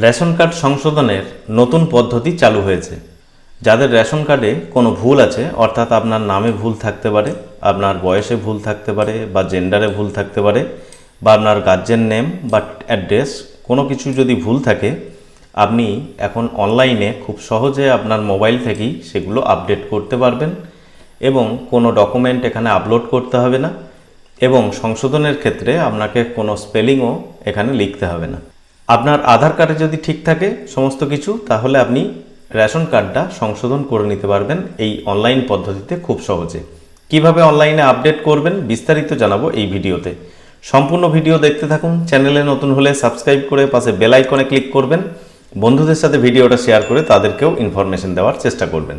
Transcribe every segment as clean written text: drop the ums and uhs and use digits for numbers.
Ration card সংশোধনের নতুন পদ্ধতি চালু হয়েছে। যাদের রেশন কার্ডে কোনো ভুল আছে, অর্থাৎ আপনার নামে ভুল থাকতে পারে, আপনার বয়সে ভুল থাকতে পারে, বা জেন্ডারে ভুল থাকতে পারে, বা আপনার গার্জেন নেম বা অ্যাড্রেস কোনো কিছু যদি ভুল থাকে, আপনি এখন অনলাইনে খুব সহজে আপনার মোবাইল থেকেই সেগুলো আপডেট করতে পারবেন এবং কোনো ডকুমেন্ট এখানে আপলোড করতে হবে না এবং সংশোধনের ক্ষেত্রে আপনাকে কোনো স্পেলিংও এখানে লিখতে হবে না। আপনার আধার কার্ডে যদি ঠিক থাকে সমস্ত কিছু, তাহলে আপনি রেশন কার্ডটা সংশোধন করে নিতে পারবেন এই অনলাইন পদ্ধতিতে খুব সহজে। কিভাবে অনলাইনে আপডেট করবেন বিস্তারিত জানাবো এই ভিডিওতে। সম্পূর্ণ ভিডিও দেখতে থাকুন। চ্যানেলে নতুন হলে সাবস্ক্রাইব করে পাশে বেল আইকনে ক্লিক করবেন। বন্ধুদের সাথে ভিডিওটা শেয়ার করে তাদেরকেও ইনফরমেশন দেওয়ার চেষ্টা করবেন।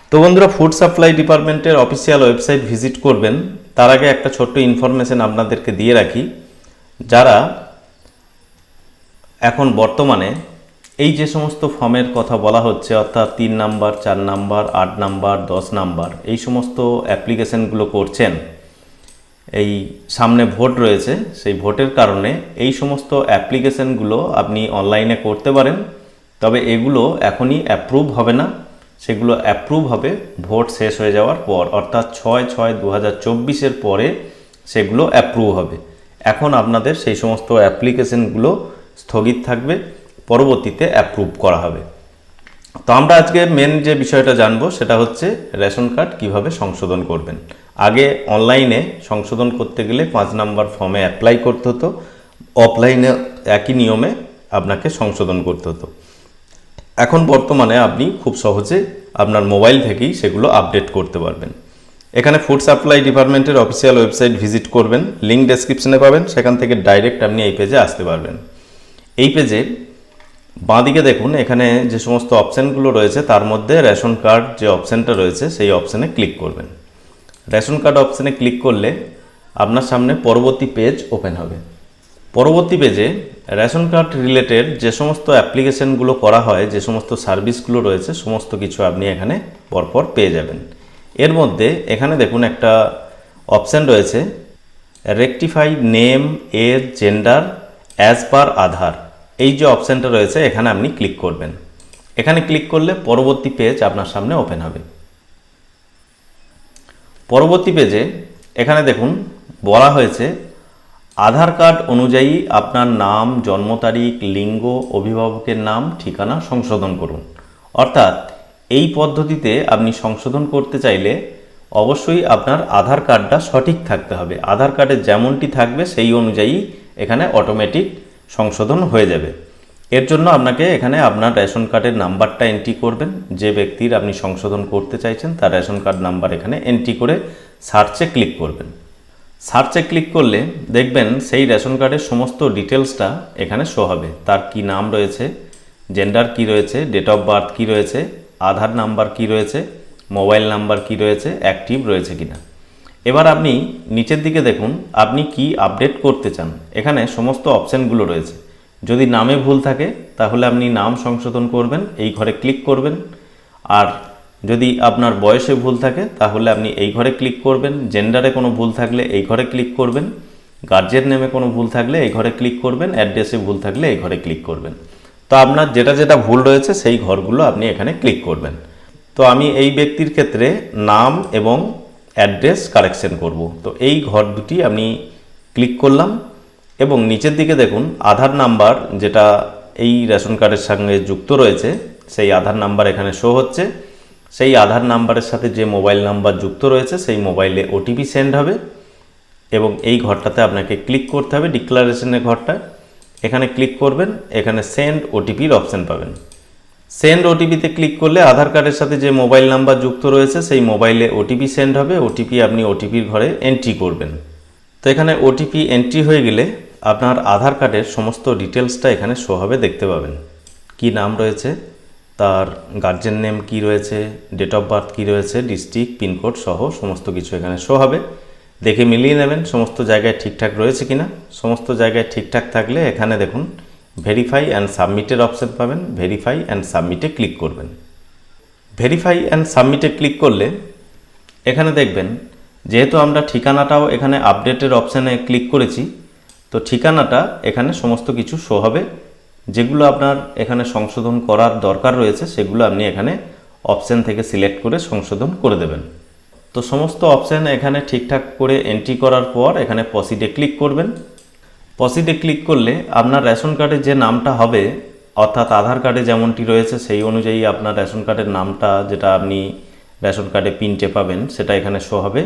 তো বন্ধুরা, ফুড সাপ্লাই ডিপার্টমেন্টের অফিসিয়াল ওয়েবসাইট ভিজিট করবেন। তার আগে একটা ছোট্ট ইনফরমেশন আপনাদেরকে দিয়ে রাখি। যারা এখন বর্তমানে এই যে সমস্ত ফর্মের কথা বলা হচ্ছে, অর্থাৎ 3 নাম্বার, 4 নাম্বার, 8 নাম্বার, 10 নাম্বার, এই সমস্ত অ্যাপ্লিকেশনগুলো করছেন, এই সামনে ভোট রয়েছে, সেই ভোটের কারণে এই সমস্ত অ্যাপ্লিকেশনগুলো আপনি অনলাইনে করতে পারেন। তবে এগুলো এখনই অ্যাপ্রুভ হবে না, সেগুলো অ্যাপ্রুভ হবে ভোট শেষ হয়ে যাওয়ার পর, অর্থাৎ 6/6/2024 পরে সেগুলো অ্যাপ্রুভ হবে। এখন আপনাদের সেই সমস্ত অ্যাপ্লিকেশনগুলো স্থগিত থাকবে, পরবর্তীতে অ্যাপ্রুভ করা হবে। তো আমরা আজকে মেন যে বিষয়টা জানবো সেটা হচ্ছে রেশন কার্ড কিভাবে সংশোধন করবেন। আগে অনলাইনে সংশোধন করতে গেলে 5 নাম্বার ফর্মে অ্যাপ্লাই করতে হতো, অফলাইনে একই নিয়মে আপনাকে সংশোধন করতে হতো। এখন বর্তমানে আপনি খুব সহজে আপনার মোবাইল থেকেই সেগুলো আপডেট করতে পারবেন। এখানে ফুড সাপ্লাই ডিপার্টমেন্টের অফিসিয়াল ওয়েবসাইট ভিজিট করবেন, লিঙ্ক ডেসক্রিপশনে পাবেন, সেখান থেকে ডাইরেক্ট আপনি এই পেজে আসতে পারবেন। এই পেজে বাঁদিকে দেখুন, এখানে যে সমস্ত অপশানগুলো রয়েছে তার মধ্যে রেশন কার্ড যে অপশানটা রয়েছে সেই অপশানে ক্লিক করবেন। রেশন কার্ড অপশানে ক্লিক করলে আপনার সামনে পরবর্তী পেজ ওপেন হবে। পরবর্তী পেজে রেশন কার্ড রিলেটেড যে সমস্ত অ্যাপ্লিকেশনগুলো করা হয়, যে সমস্ত সার্ভিসগুলো রয়েছে, সমস্ত কিছু আপনি এখানে পরপর পেয়ে যাবেন। এর মধ্যে এখানে দেখুন একটা অপশান রয়েছে, rectify name, age, gender as per Aadhaar. এই যে অপশানটা রয়েছে এখানে আপনি ক্লিক করবেন। এখানে ক্লিক করলে পরবর্তী পেজ আপনার সামনে ওপেন হবে। পরবর্তী পেজে এখানে দেখুন বলা হয়েছে আধার কার্ড অনুযায়ী আপনার নাম, জন্ম তারিখ, লিঙ্গ, অভিভাবকের নাম, ঠিকানা সংশোধন করুন। অর্থাৎ এই পদ্ধতিতে আপনি সংশোধন করতে চাইলে অবশ্যই আপনার আধার কার্ডটা সঠিক থাকতে হবে। আধার কার্ডে যেমনটি থাকবে সেই অনুযায়ী এখানে অটোমেটিক সংশোধন হয়ে যাবে। এর জন্য আপনাকে এখানে আপনার রেশন কার্ডের নাম্বারটা এন্ট্রি করবেন। যে ব্যক্তির আপনি সংশোধন করতে চাইছেন তার রেশন কার্ড নাম্বার এখানে এন্ট্রি করে সার্চে ক্লিক করবেন। সার্চে ক্লিক করলে দেখবেন সেই রেশন কার্ডের সমস্ত ডিটেলসটা এখানে শো হবে। তার কি নাম রয়েছে, জেন্ডার কি রয়েছে, ডেট অফ বার্থ কি রয়েছে, আধার নাম্বার কি রয়েছে, মোবাইল নাম্বার কি রয়েছে, অ্যাক্টিভ রয়েছে কিনা। এবার আপনি নিচের দিকে দেখুন আপনি কি আপডেট করতে চান। এখানে সমস্ত অপশানগুলো রয়েছে। যদি নামে ভুল থাকে তাহলে আপনি নাম সংশোধন করবেন, এই ঘরে ক্লিক করবেন। আর যদি আপনার বয়সে ভুল থাকে তাহলে আপনি এই ঘরে ক্লিক করবেন। জেন্ডারে কোনো ভুল থাকলে এই ঘরে ক্লিক করবেন। গার্জেন নেমে কোনো ভুল থাকলে এই ঘরে ক্লিক করবেন। অ্যাড্রেসে ভুল থাকলে এই ঘরে ক্লিক করবেন। তো আপনার যেটা যেটা ভুল রয়েছে সেই ঘরগুলো আপনি এখানে ক্লিক করবেন। তো আমি এই ব্যক্তির ক্ষেত্রে নাম এবং অ্যাড্রেস কারেকশন করব। তো এই ঘর দুটি আমি ক্লিক করলাম এবং নিচের দিকে দেখুন আধার নাম্বার যেটা এই রেশন কার্ডের সঙ্গে যুক্ত রয়েছে সেই আধার নাম্বার এখানে শো হচ্ছে। সেই আধার নাম্বারের সাথে যে মোবাইল নাম্বার যুক্ত রয়েছে সেই মোবাইলে ওটিপি সেন্ড হবে এবং এই ঘরটাতে আপনাকে ক্লিক করতে হবে, ডিক্লারেশনের ঘরটা। এখানে ক্লিক করবেন, এখানে সেন্ড ওটিপির অপশান পাবেন। সেন্ড ওটিপিতে ক্লিক করলে আধার কার্ডের সাথে যে মোবাইল নাম্বার যুক্ত রয়েছে সেই মোবাইলে ওটিপি সেন্ড হবে। ওটিপি আপনি ওটিপির ঘরে এন্ট্রি করবেন। তো এখানে ওটিপি এন্ট্রি হয়ে গেলে আপনার আধার কার্ডের সমস্ত ডিটেলসটা এখানে শো হবে, দেখতে পাবেন। কি নাম রয়েছে, তার গার্জেন নেম কি রয়েছে, ডেট অফ বার্থ কি রয়েছে, ডিস্ট্রিক্ট, পিনকোড সহ সমস্ত কিছু এখানে শো হবে। দেখে মিলিয়ে নেবেন সমস্ত জায়গায় ঠিকঠাক রয়েছে কিনা। সমস্ত জায়গায় ঠিকঠাক থাকলে এখানে দেখুন ভেরিফাই অ্যান্ড সাবমিটের অপশান পাবেন। ভেরিফাই অ্যান্ড সাবমিটে ক্লিক করবেন। ভেরিফাই অ্যান্ড সাবমিটে ক্লিক করলে এখানে দেখবেন যেহেতু আমরা ঠিকানাটাও এখানে আপডেটের অপশানে ক্লিক করেছি, তো ঠিকানাটা এখানে সমস্ত কিছু শো হবে যেগুলো আপনার এখানে সংশোধন করার দরকার রয়েছে সেগুলো আপনি এখানে অপশান থেকে সিলেক্ট করে সংশোধন করে দেবেন। তো সমস্ত অপশান এখানে ঠিকঠাক করে এন্ট্রি করার পর এখানে প্রসিডে ক্লিক করবেন। প্রসিডে ক্লিক করলে আপনার রেশন কার্ডে যে নামটা হবে, অর্থাৎ আধার কার্ডে যেমনটি রয়েছে সেই অনুযায়ী আপনার রেশন কার্ডের নামটা যেটা আপনি রেশন কার্ডে প্রিন্টে পাবেন সেটা এখানে শো হবে।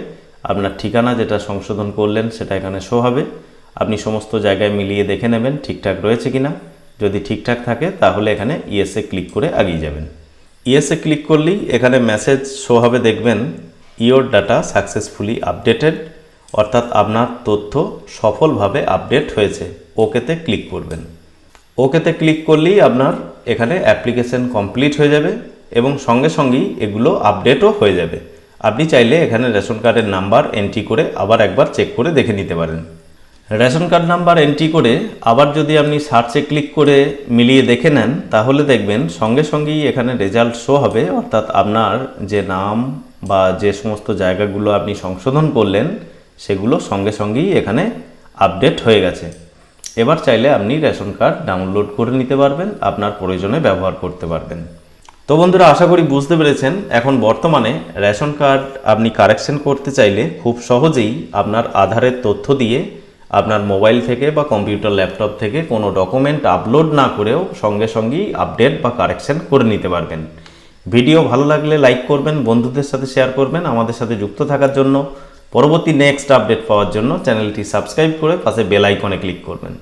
আপনার ঠিকানা যেটা সংশোধন করলেন সেটা এখানে শো হবে। আপনি সমস্ত জায়গায় মিলিয়ে দেখে নেবেন ঠিকঠাক রয়েছে কিনা। যদি ঠিকঠাক থাকে তাহলে এখানে ইয়েসে ক্লিক করে এগিয়ে যাবেন। ইয়েসে ক্লিক করলেই এখানে মেসেজ শো হবে, দেখবেন ইওর ডাটা সাকসেসফুলি আপডেটেড, অর্থাৎ আপনার তথ্য সফলভাবে আপডেট হয়েছে। ওকেতে ক্লিক করবেন। ওকেতে ক্লিক করলেই আপনার এখানে অ্যাপ্লিকেশন কমপ্লিট হয়ে যাবে এবং সঙ্গে সঙ্গেই এগুলো আপডেটও হয়ে যাবে। আপনি চাইলে এখানে রেশন কার্ডের নাম্বার এন্ট্রি করে আবার একবার চেক করে দেখে নিতে পারেন। রেশন কার্ড নাম্বার এন্ট্রি করে আবার যদি আপনি সার্চে ক্লিক করে মিলিয়ে দেখে নেন তাহলে দেখবেন সঙ্গে সঙ্গেই এখানে রেজাল্ট শো হবে, অর্থাৎ আপনার যে নাম বা যে সমস্ত জায়গাগুলো আপনি সংশোধন করলেন সেগুলো সঙ্গে সঙ্গেই এখানে আপডেট হয়ে গেছে। এবার চাইলে আপনি রেশন কার্ড ডাউনলোড করে নিতে পারবেন, আপনার প্রয়োজনে ব্যবহার করতে পারবেন। তো বন্ধুরা, আশা করি বুঝতে পেরেছেন এখন বর্তমানে রেশন কার্ড আপনি কারেকশন করতে চাইলে খুব সহজেই আপনার আধারের তথ্য দিয়ে আপনার মোবাইল থেকে বা কম্পিউটার ল্যাপটপ থেকে কোনো ডকুমেন্ট আপলোড না করেও সঙ্গে সঙ্গেই আপডেট বা কারেকশন করে নিতে পারবেন। ভিডিও ভালো লাগলে লাইক করবেন, বন্ধুদের সাথে শেয়ার করবেন। আমাদের সাথে যুক্ত থাকার জন্য, পরবর্তী নেক্সট আপডেট পাওয়ার জন্য চ্যানেলটি সাবস্ক্রাইব করে পাশে বেল আইকনে ক্লিক করবেন।